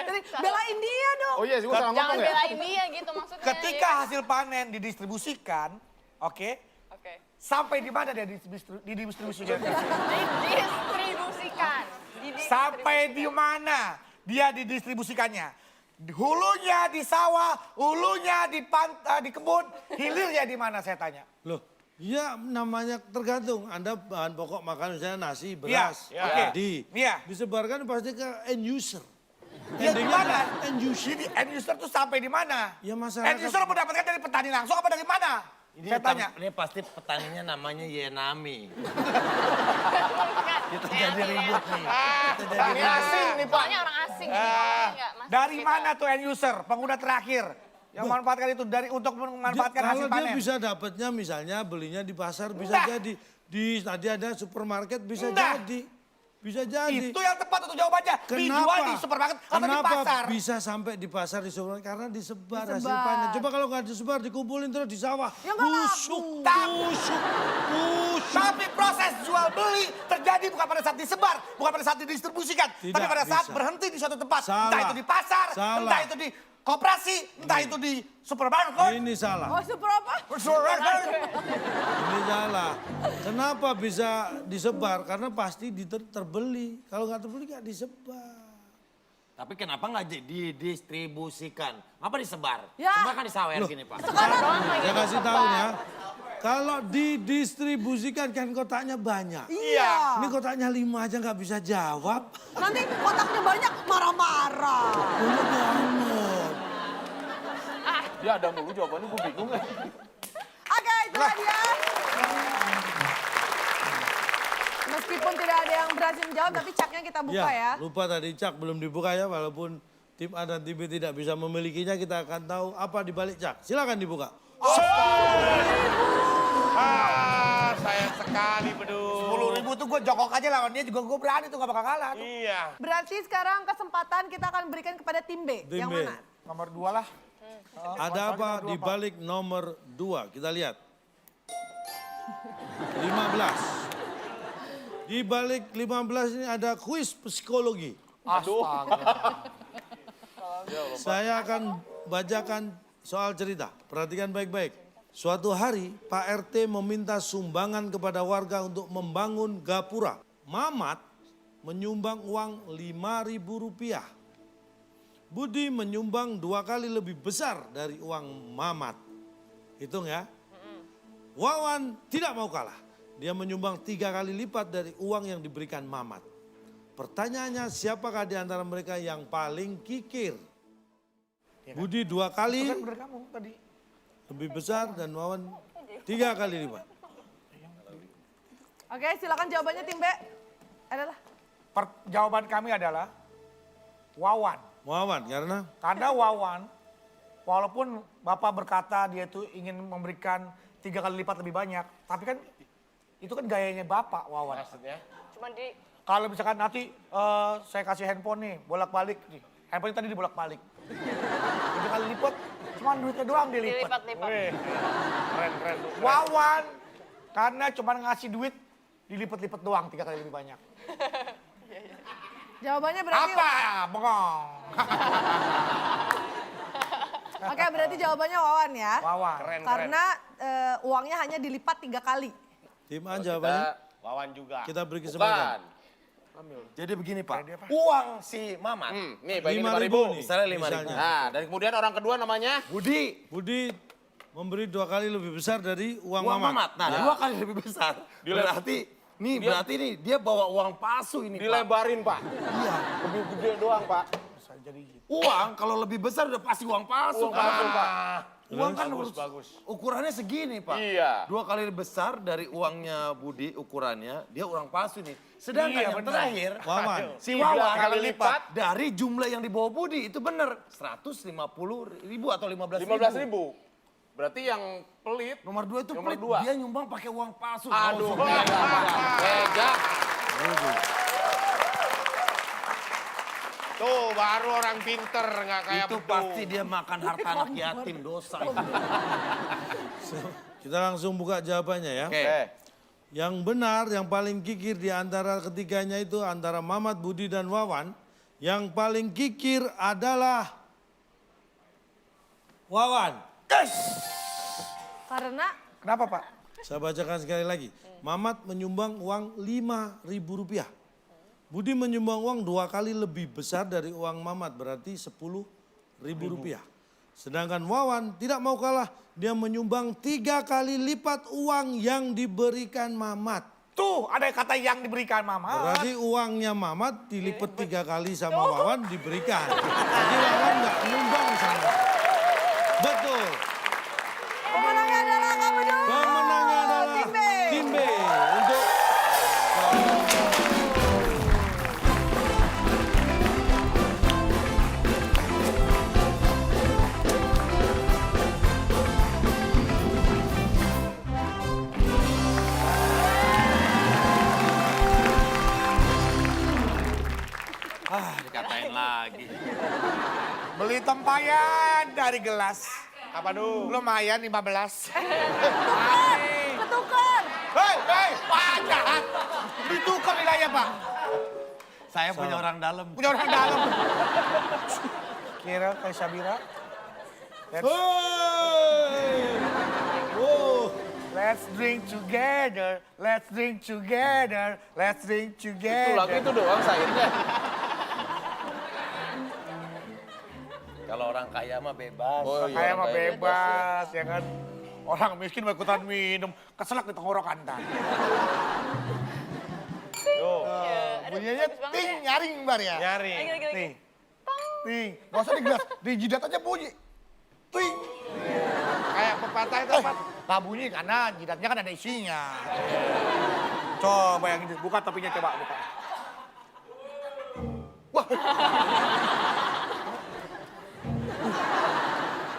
Jadi belain dia dong. Oh iya, gua salah jangan ngomong ya? belain dia gitu maksudnya. Ketika ya kan? hasil panen didistribusikan, oke, Oke. sampai di mana dia didistribusikan? Didistribusikan. Sampai di mana dia didistribusikannya? Hulunya di sawah, hulunya di kebun, hilirnya di mana saya tanya? Loh, ya namanya tergantung. Anda bahan pokok makan misalnya nasi, beras, Iya, oke. padi. Iya. Disebarkan pasti ke end user. Ya di mana? End user. Jadi end user tuh sampai di mana? Ya masyarakat. End user mendapatkan dari petani langsung apa dari mana? Saya tanya. Ini pasti petaninya namanya Yenami. Kita jadi ribut nih. Ini asing nih, Pak. Soalnya orang asing ini ngomongnya nggak masuk Dari gitu. mana tuh end user, pengguna terakhir yang memanfaatkan itu untuk memanfaatkan hasil Kalau dia panen? bisa dapatnya misalnya belinya di pasar bisa Nah. jadi. Tadi ada supermarket bisa Nah. jadi. Bisa jadi. Itu yang tepat untuk jawabannya. Dijual di supermarket atau di Kenapa pasar? bisa sampai di pasar di supermarket? Karena disebar hasil Disebar. panen. Coba kalau nggak disebar, dikumpulin terus di sawah. Ya nggak Busuk, laku. busuk. Tapi proses jual beli terjadi bukan pada saat disebar, bukan pada saat didistribusikan, Tidak tapi pada saat bisa. berhenti di suatu tempat. Salah. Entah itu di pasar, Salah. entah itu di koperasi, entah itu di supermarket. Ini salah. Oh, super apa? Ini salah. Kenapa bisa disebar? Karena pasti terbeli. Kalau nggak terbeli nggak disebar. Tapi kenapa nggak didistribusikan? Ngapa disebar? Ya. Sebar kan disawer gini, Pak. Saya kasih tahu ya. Kalau didistribusikan kan kotaknya banyak. Iya. Ini kotaknya 5 aja nggak bisa jawab. Nanti kotaknya banyak marah-marah. Banyak banget. Dia ada mulu jawabannya, gue bingung. Oke, itulah dia. Meskipun tidak ada yang berhasil menjawab, tapi caknya kita buka ya. Lupa tadi cak belum dibuka ya, walaupun tim A dan tim B tidak bisa memilikinya, kita akan tahu apa di balik cak. Silakan dibuka. Sayang sekali, Bedul. 10.000 tuh gue jokok aja lawan dia juga gue berani tuh gak bakal kalah. Tuh. Iya. Berarti sekarang kesempatan kita akan berikan kepada tim B. Tim Yang B. mana? Nomor 2 lah. Ada apa di balik nomor 2? Kita lihat. 15. Di balik 15 ini ada kuis psikologi. Astaga. Saya akan bacakan soal cerita. Perhatikan baik-baik. Suatu hari Pak RT meminta sumbangan kepada warga untuk membangun gapura. Mamat menyumbang uang Rp5.000. Budi menyumbang 2 kali lebih besar dari uang Mamat. Hitung ya. Wawan tidak mau kalah. Dia menyumbang 3 kali lipat dari uang yang diberikan Mamat. Pertanyaannya, siapakah di antara mereka yang paling kikir? Budi 2 kali Bener kamu tadi. lebih besar dan Wawan 3 kali lipat. Oke, silakan jawabannya tim B. Adalah Jawaban kami adalah Wawan. Wawan karena Karena Wawan, walaupun Bapak berkata dia itu ingin memberikan 3 kali lipat lebih banyak. Tapi kan itu kan gayanya Bapak Wawan. Maksudnya? Cuma di Kalau misalkan nanti saya kasih handphone nih, bolak-balik nih. Handphone tadi dibolak-balik. 3 kali lipat, cuma duitnya doang dilipat. dilipat-lipat. Keren. Wawan, karena cuma ngasih duit, dilipat-lipat doang 3 kali lebih banyak. jawabannya berarti... Apa? Bengong. Oke, berarti jawabannya Wawan ya. Wawan. Karena uangnya hanya dilipat 3 kali. tim A jawabannya Wawan juga. kita beri kesempatan. Jadi begini Pak, Uang si Mamat. Nih, bagi 5.000 5.000. nih. misalnya 5.000. Misalnya. Nah, dan kemudian orang kedua namanya Budi, Budi memberi 2 kali lebih besar dari uang uang Mamat. Mamat. Nah, 2 kali lebih besar. Berarti nih dia bawa uang palsu ini Pak. dilebarin, Pak. Iya. Lebih gede doang, Pak. Uang kalau lebih besar udah pasti uang palsu. Uang palsu, Pak. Uang kan bagus. ukurannya segini Pak. Iya. 2 kali lebih besar dari uangnya Budi ukurannya, dia uang palsu nih. Sedangkan Iya, yang benar. terakhir, Wawan. si 3 Wawan kali lipat. dari jumlah yang dibawa Budi itu benar 150.000 atau 15.000. 15.000. Berarti yang pelit. Nomor 2 itu Nomor pelit, dua. dia nyumbang pakai uang palsu. Aduh, Nggak usah. beda. Tuh, baru orang pinter, nggak kayak Itu betul. pasti dia makan harta anak yatim, dosa. Kita langsung buka jawabannya ya. Oke. Yang benar, yang paling kikir di antara ketiganya itu antara Mamat, Budi, dan Wawan. Yang paling kikir adalah Wawan. Karena Kenapa Pak? Saya bacakan sekali lagi. Mamat menyumbang uang Rp5.000. Budi menyumbang uang 2 kali lebih besar dari uang Mamat, berarti Rp10.000. Sedangkan Wawan tidak mau kalah, dia menyumbang 3 kali lipat uang yang diberikan Mamat. Tuh, ada kata yang diberikan Mama. Berarti uangnya Mamat dilipat 3 kali sama Wawan diberikan. Jadi Wawan nggak nyumbang sama. Betul. pemenangnya adalah kamu dulu. Pemenangnya adalah Tim B. tim B. Untuk Dikatain lagi. Beli tempayan dari gelas. Apa dulu? Lumayan 15. Ketukar. Hei, Pak jahat. Ditukar nilainya Pak. Saya punya orang dalam. Punya orang dalam. Kira kayak Sabira. Let's drink together, let's drink together, let's drink Itu together. lagu itu doang sayurnya. Kalau orang kaya mah bebas. Oh, iya, Kayak mah orang kaya bebas, ya kan. Orang miskin mau ikutan minum, keselak di tenggorokan. Bunyinya bagus banget ting, ya. nyaring bar ya. Nyari. Lagi. Nih, nih, gak usah di gelas, di jidat aja bunyi. Ting. Kayak pepatah itu apa? Gak bunyi karena jidatnya kan ada isinya. Coba yang ini, buka topinya coba, buka. Wah.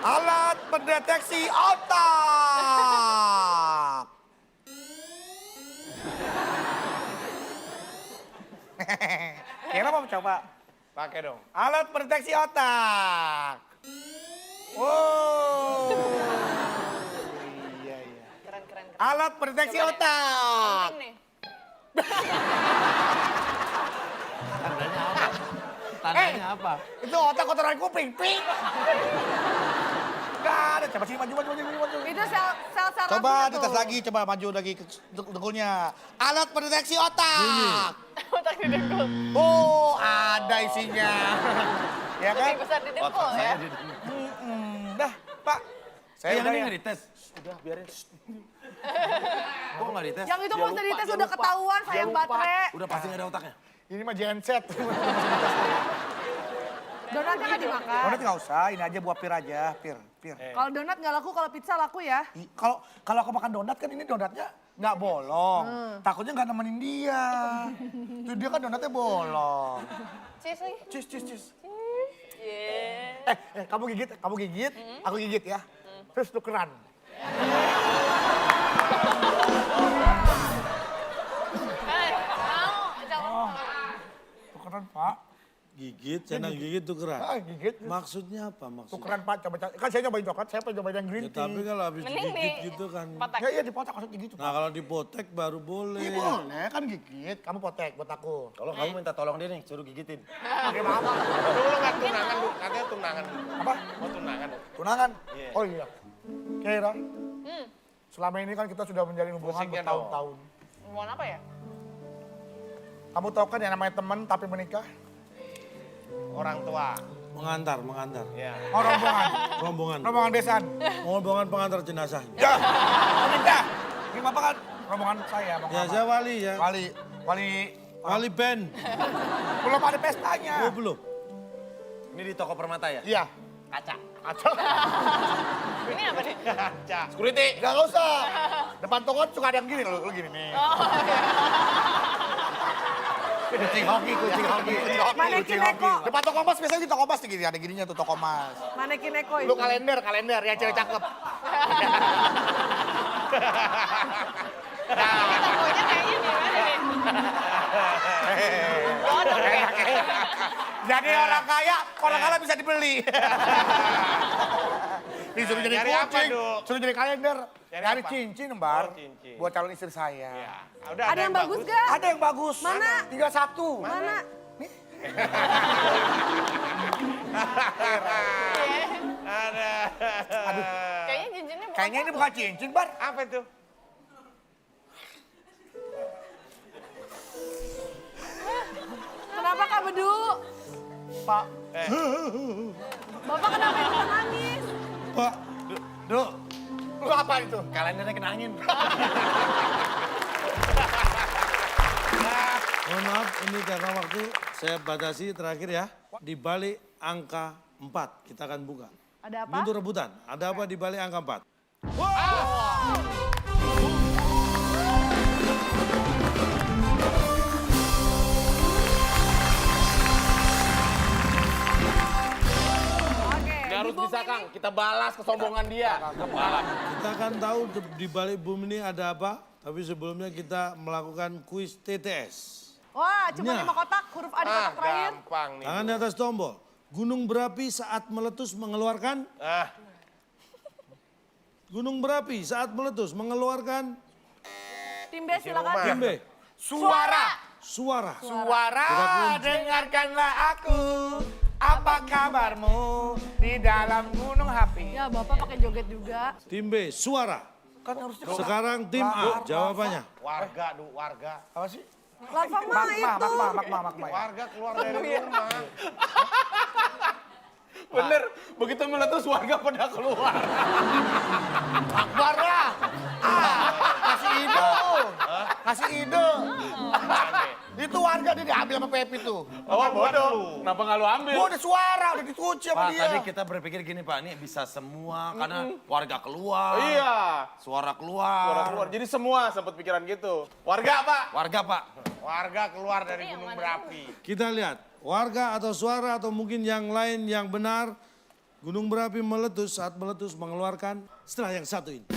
Alat pendeteksi otak. Kira mau coba? Pakai dong. Alat pendeteksi otak. Oh. Iya, iya. Keren. Alat pendeteksi otak. Penting nih. Tandanya apa? Itu otak kotoran kuping, ping. Gak ada, coba sini maju. Itu sel saraf Coba itu. dites lagi, coba maju lagi ke dengkulnya. Alat pendeteksi otak. Otak di dengkul. Oh, ada isinya. Ya kan? Lebih besar di dengkul ya. Dah, Pak. Saya Yang udah ini ya. nggak dites? Udah, biarin. Kok nggak dites? Yang itu mau usah dites udah ketahuan sayang baterai. Udah pasti nggak ada otaknya. Ini mah genset. Donatnya kan dimakan. Donat nggak usah, ini aja buat Pir aja, Pir. Kalau donat nggak laku, kalau pizza laku ya. Kalau aku makan donat kan ini donatnya nggak bolong. Takutnya nggak nemenin dia. Tuh dia kan donatnya bolong. Cheese lagi. Cheese. Yeah. Kamu gigit, aku gigit ya. Terus tukeran. Mau. Tukeran, Pak. Gigit, cenang gigit tukeran. Gigit. Maksudnya apa maksudnya? Tukeran, Pak. Coba. Kan saya nyobain coklat, saya pengen nyobain yang green Ya, tea. tapi kalau habis Mending digigit nih. gitu kan. Potek. Ya iya dipotek maksudnya gitu, Nah Pak. kalau dipotek baru boleh. Ini boleh kan gigit, kamu potek buat aku. Kalau kamu minta tolong dia nih, suruh gigitin. Pakai apa? Dulu nggak tunangan, Bu. Katanya tunangan. Apa? Mau tunangan. Tunangan? Iya. Oh iya. Kira. Selama ini kan kita sudah menjalin hubungan Musiknya bertahun-tahun. Mau apa ya? Kamu tahu kan yang namanya teman tapi menikah? Orang tua. Mengantar. Ya. Oh rombongan. Rombongan. Rombongan besan. Rombongan pengantar jenazah. Ya, menikah. Ini Bapak kan rombongan saya. mau Ya ngelamar. saya wali ya. Wali band. belum ada pestanya. Oh belum. Ini di toko permata ya? Iya. Kaca. Kaca. Ini apa nih? Kaca. Security. Gak usah. Depan toko suka ada yang gini loh, gini nih. Kucing hoki. Manekin Eko. Depan toko mas biasanya di toko mas gini, ada gininya tuh toko mas. Manekin Eko itu. Lu kalender yang cewek cakep. Ini tokonya kayaknya di mana nih? Jodoh ya? Jadi orang kaya bisa dibeli. Disuruh jadi Nyari apa, kucing, Duk? suruh jadi kalender. Nyari Nyari apa? cincin, Embar. Oh, cincin. Buat calon istri saya. Ya. Udah, Ada yang bagus gak? Ada yang bagus. Mana? 31. Mana? Ada. Aduh, Kayaknya cincinnya bukan. kayaknya ini bukan cincin, Bar. Apa itu? Kenapa Kak Bedu? Pak. Bapak kenapa ikutan nangis? Pak. Duk. Lu apa itu? Kalendernya kena angin. Mohon maaf ini karena waktu saya batasi terakhir ya. Di balik angka 4 kita akan buka. Ada Ini apa? untuk rebutan. Ada apa di balik angka 4? Oke. Nggak harus di bumi bisa, ini- Kang. Kita balas kesombongan dia. Kita akan tahu di balik bumi ini ada apa. Tapi sebelumnya kita melakukan kuis TTS. Wah, cuma Nah. 5 kotak, huruf A di Ah, kotak terakhir. gampang nih. Tangan di atas tombol. Gunung berapi saat meletus mengeluarkan. Ah, Gunung berapi saat meletus mengeluarkan. Tim B silakan. Tim B. Suara. Suara. Suara, dengarkanlah aku. Apa kabarmu di dalam gunung api? Ya, Bapak pakai joget juga. Tim B. Suara. Kan harusnya Sekarang tim A. Jawabannya. warga, warga. apa sih? Lava mah itu. Makma ya. Warga keluar dari rumah. Bener, begitu meletus warga pada keluar. Akbar lah. Kasih ide. Kasih ide. Itu warga dia diambil sama Pepi tuh. Oh bodoh, kenapa nggak lu ambil? Gua udah suara, udah dikunci sama Pak, dia. tadi kita berpikir gini Pak, ini bisa semua karena warga keluar. Iya, Suara keluar. suara keluar. Jadi semua sempat pikiran gitu. Warga Pak. Warga Pak. Warga keluar dari gunung berapi. Kita lihat, warga atau suara atau mungkin yang lain yang benar. Gunung berapi meletus, saat meletus mengeluarkan setelah yang satu ini.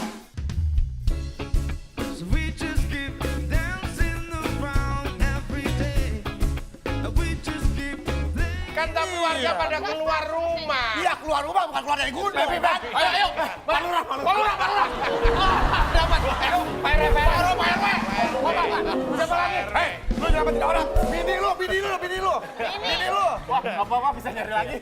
Kan tapi warga pada keluar rumah. Iya keluar rumah bukan keluar dari gunung. Pepi, Pepi. Ayo. Pak Lurah. Dapat. Ayo, Pak RW. Siapa lagi? Hei, lu nyelamatin tiga orang. Bini lu. Wah, apa-apa bisa nyari lagi.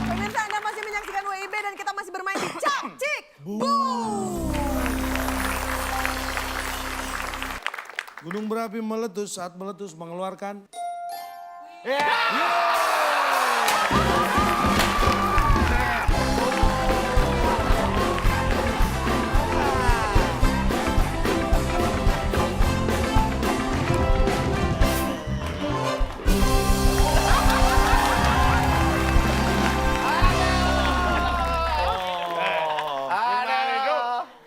Pemirsa, Anda masih menyaksikan WIB dan kita masih bermain di Cak Cik Boom. Gunung berapi meletus, saat meletus mengeluarkan Ada itu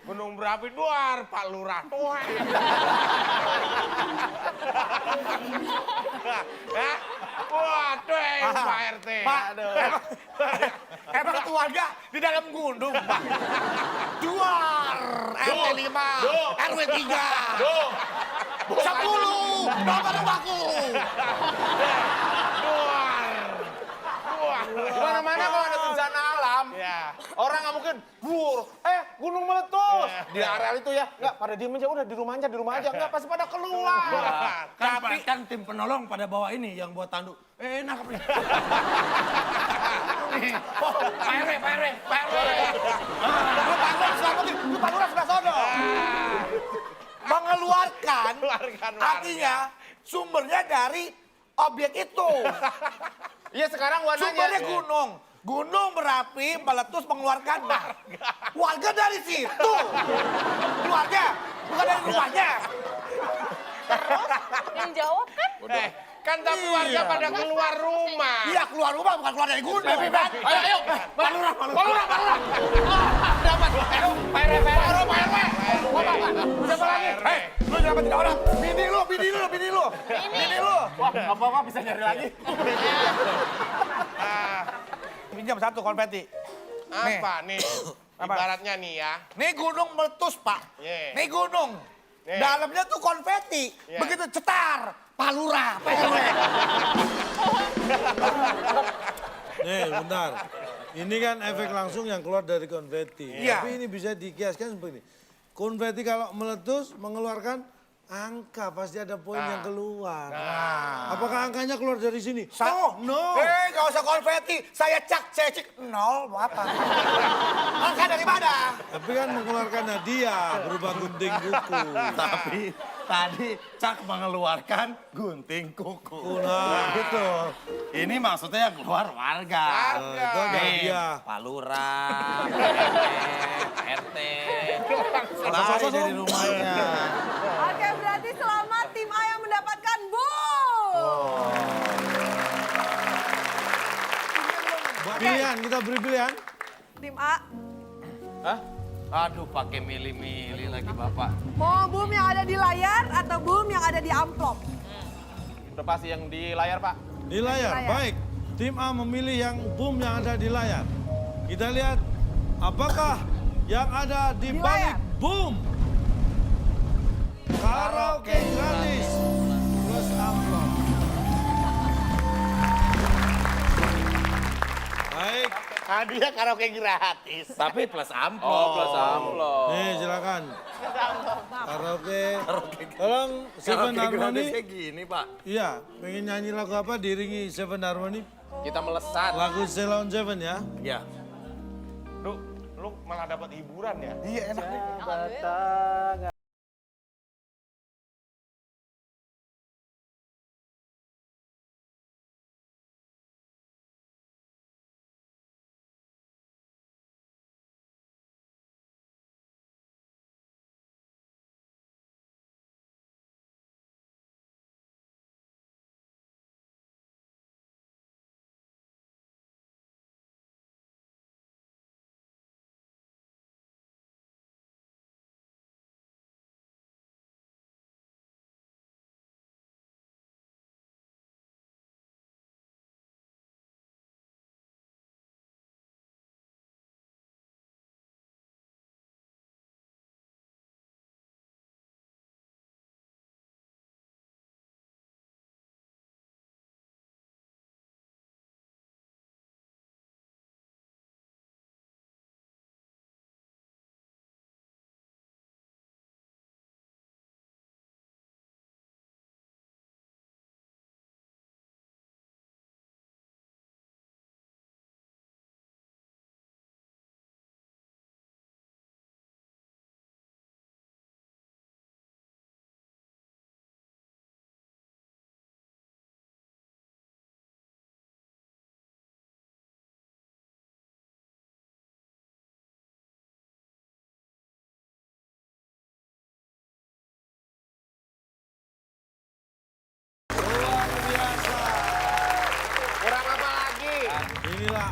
gunung berapi duar, Pak Lurah. Waduh, Pak RT. Pak, Emang itu warga di dalam gunung, Pak. Duar, RT 5, RW 3, 10, nomor rumahku. Duar. Di mana-mana kalau ada bencana alam, Ya. orang nggak mungkin, gunung meletus. Di areal itu ya, nggak pada diem aja, udah di rumah aja, nggak pasti pada keluar. Kan tim penolong pada bawa ini yang buat tanduk. Nangkap nih. Pak RW. Lu Pak Lurah selamatin, lu Pak Lurah sebelah sono. Mengeluarkan, artinya sumbernya dari objek itu. Iya sekarang warnanya. Sumbernya gunung. Gunung berapi meletus mengeluarkan warga dari situ. Keluarga, bukan dari rumahnya. Yang jawab kan? Kan tapi warga pada keluar rumah. Iya keluar rumah bukan keluar dari gunung. Ayo. Pak Lurah. Dapat. Ayo, Pak RW. Siapa lagi? Hei, lu nyelamatin tiga orang. Bini lu. Wah, apa-apa bisa nyari lagi. Pinjam satu konfeti. Apa nih? Ibaratnya nih ya. Nih gunung meletus, Pak. Nih gunung. Dalamnya tuh konfeti. Begitu cetar. Pak Lurah, Pak RW. nih bentar. Ini kan efek langsung yang keluar dari konfeti. Iya. Tapi ini bisa dikiaskan seperti ini. Konfeti kalau meletus mengeluarkan angka, pasti ada poin yang keluar. Apakah angkanya keluar dari sini? No. Gak usah konfeti. Saya cek 0 apa? Angka dari mana? Tapi kan mengeluarkan hadiah berupa gunting kuku. Tapi tadi Cak mengeluarkan gunting kuku. Nah, Gitu. Ini maksudnya yang keluar warga. itu ada hadiah. Pak Lurah, RT, Sosok lari dari rumahnya. Oke, berarti selamat tim A yang mendapatkan boom. Pilihan, kita beri pilihan. Tim A, Aduh, pakai milih-milih lagi Bapak. mau boom yang ada di layar atau boom yang ada di amplop? Udah pasti yang di layar, Pak. Di layar, Layar. baik. Tim A memilih yang boom yang ada di layar. Kita lihat apakah yang ada di Di balik layar. boom. Karaoke gratis plus amplop. Baik, Hadiah karaoke gratis. Tapi plus amplop. Oh, plus amplop. nih silakan. Karaoke. Tolong Seven Karaoke Harmony. gratis kayak gini, Pak. Iya, pengen nyanyi lagu apa diiringi Seven Harmony? Kita melesat. Lagu Ceylon Seven ya. Ya. Lu malah dapat hiburan ya? Iya enak nih. Batang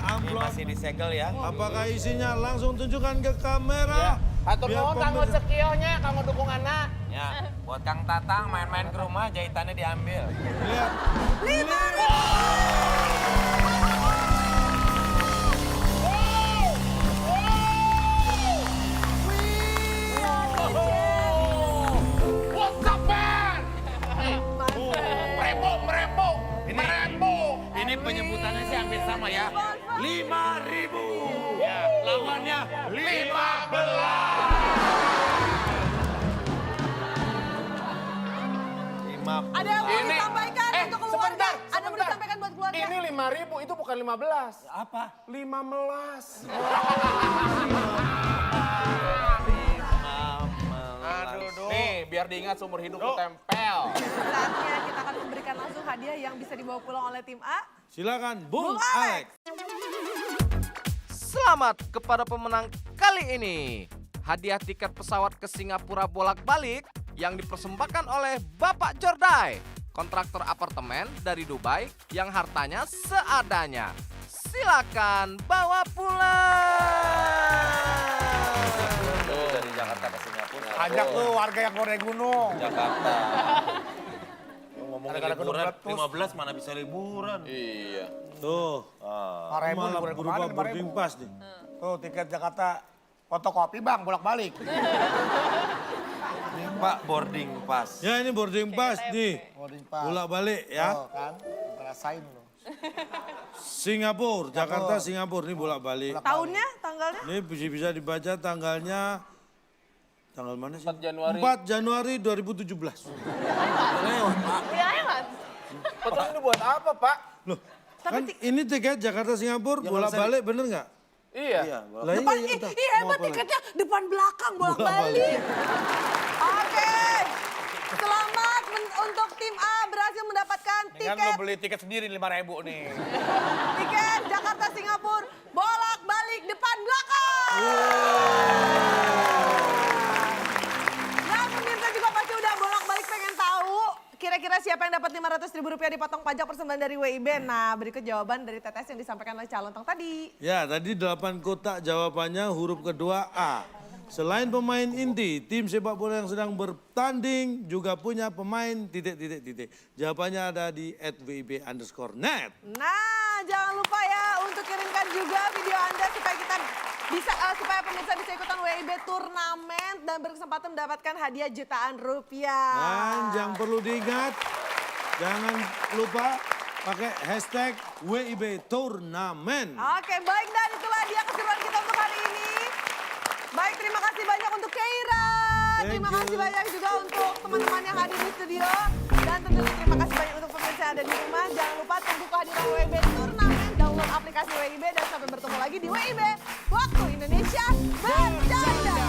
Ini amplop. masih disegel ya. Apakah isinya? Langsung tunjukkan ke kamera. Hatur Biar nuhun kanggo pemirsa- sekionya, kanggo dukunganna. Ya, buat Kang Tatang main-main ke rumah jahitannya diambil. Lihat. 5.000. What's up, man? Merembo. Ini penyebutannya sih hampir sama ya. 5.000. Ya, lawannya 15. Ada yang mau disampaikan untuk keluarga? sebentar. Ada yang mau disampaikan buat keluarga? Ini 5.000, itu bukan 15. Apa? 15. Aduh. Nih, biar diingat seumur hidup lu tempel. Saatnya kita akan memberikan langsung hadiah yang bisa dibawa pulang oleh tim A. Silakan, Bung Bung Alex. Alex. Selamat kepada pemenang kali ini. Hadiah tiket pesawat ke Singapura bolak-balik yang dipersembahkan oleh Bapak Jordai, kontraktor apartemen dari Dubai yang hartanya seadanya. Silakan bawa pulang. Dari Jakarta ke Singapura. Ajak tuh warga yang goreng gunung. Jakarta. Ngomongin Gara-gara liburan, kedua 15 mana bisa liburan. Iya. Tuh, Maremu malah liburan berupa kemarin, boarding 5.000. pass nih. Tuh tiket Jakarta fotokopi bang, bolak-balik. Ini Pak boarding pass. Ya ini boarding pass nih. Boarding pass. Bolak-balik ya. Oh, kan, rasain lo. Singapura, Jakarta, Singapura ini bolak-balik. Tahunnya, tanggalnya? Ini bisa dibaca tanggalnya. Tanggal mana sih? 4 Januari. 4 Januari 2017. Ya, nggak? Betul ini buat apa, Pak? Loh, kan ini tiket Jakarta Singapura bolak-balik bener nggak? Iya. Lah Depan, iya, ih, entah. ih, Mau hebat apa lagi? tiketnya depan belakang bolak-balik. Oke. Selamat untuk tim A berhasil mendapatkan Dengan lo tiket beli tiket sendiri 5.000 nih. tiket Jakarta Singapura bolak-balik depan belakang. Nah, pemirsa juga pasti udah bolak-balik pengen tahu kira-kira siapa yang dapat Rp500.000 dipotong pajak persembahan dari WIB. Nah, berikut jawaban dari TTS yang disampaikan oleh calon tong tadi. Ya, tadi 8 kotak jawabannya huruf kedua A. Selain pemain inti, tim sepak bola yang sedang bertanding juga punya pemain ... Jawabannya ada di @wib_net. Nah, jangan lupa ya untuk kirimkan juga video Anda supaya kita bisa supaya pemirsa bisa ikutan WIB turnamen dan berkesempatan mendapatkan hadiah jutaan rupiah. Dan yang perlu diingat, jangan lupa pakai hashtag WIB Turnamen. Oke, baik, dan itulah dia keseruan kita untuk hari ini. Baik, terima kasih banyak untuk Keira. Terima Thank kasih you. banyak juga untuk teman-teman yang hadir di studio. Dan tentunya terima kasih banyak untuk pemirsa yang ada di rumah. Jangan lupa tunggu kehadiran WIB Turnamen. Download aplikasi WIB dan sampai bertemu lagi di WIB. Waktu Indonesia bercanda.